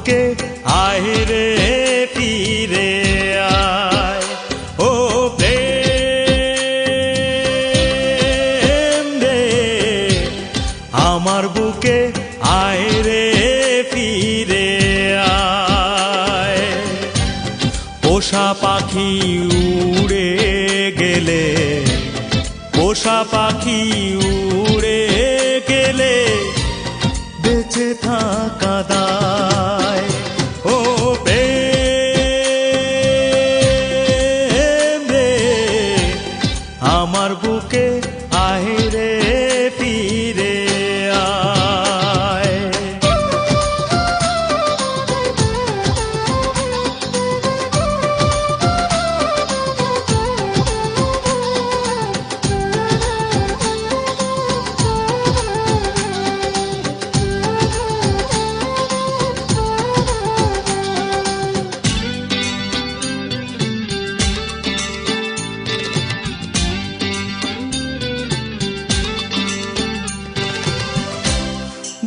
বুকে আয় রে ফিরে আয়, ও প্রেম রে আমার বুকে আয় রে ফিরে আয়। পোষা পাখি উড়ে গেলে, পোষা পাখি উড়ে গেলে বেঁচে থাকা দায়, ও প্রেম রে আমার বুকে আয় রে ফিরে আয়।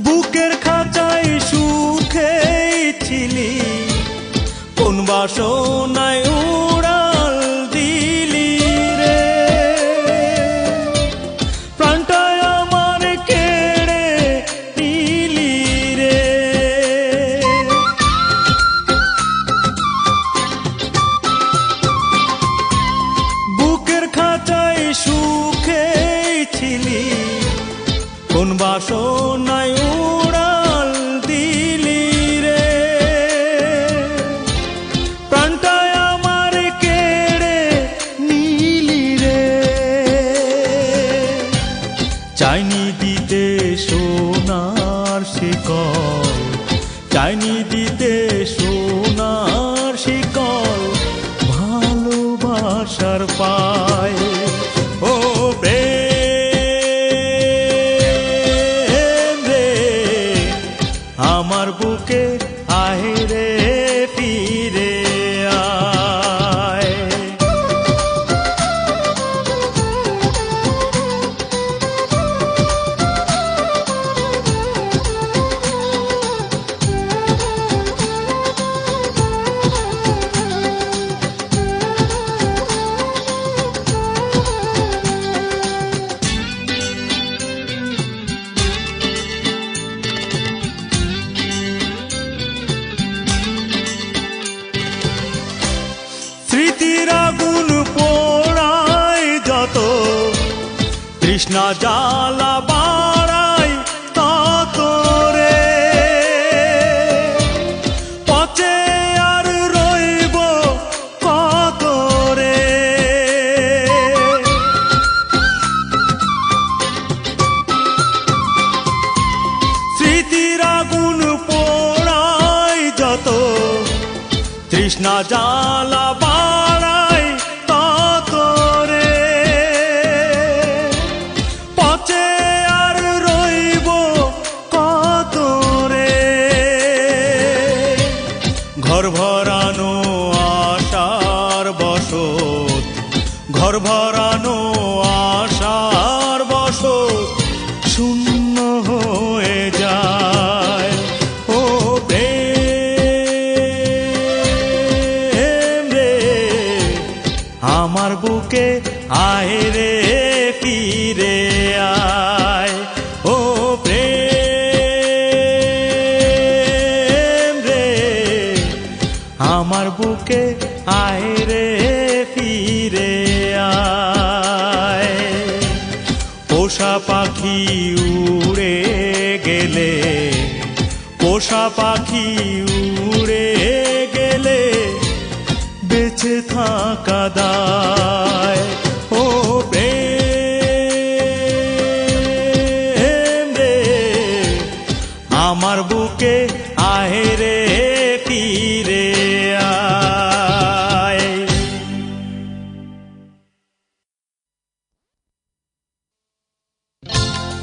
বুকের খাঁচায় সুখে ছিলি, কোন বাসনায় উড়াল দিলি রে, প্রাণটায় আমার কেড়ে নিলি রে। বুকের খাঁচায় সুখে ছিলি, কোন বাসনায় উড়াল দিলি রে, প্রাণটায় আমার কেড়ে নিলি রে। চাইনি দিতে সোনার শিকল, চাইনি দিতে সোনার শিকল, ভালোবাসার পায়, ও আমার বুকে আয় রে ফিরে আয়। স্মৃতির আগুন পোড়ায় যত, তৃষ্ণা জ্বালা বাড়ায় তত রে, পচে আর রইব কত রে। স্মৃতির আগুন পোড়ায় যত, তৃষ্ণা জ্বালা বাড়ায় তত রে, পচে আর রইব কত রে। ঘর ভরানো আশার বসত, ঘর ভরানো আশার বসত শূন্য হয়ে যায়, ও আমার বুকে আয় রে ফিরে আয়, ও প্রেম রে আমার বুকে আয় রে ফিরে আয়। পোষা পাখি উড়ে গেলে, পোষা পাখি উড়ে গেলে বেঁচে থাকা দায়।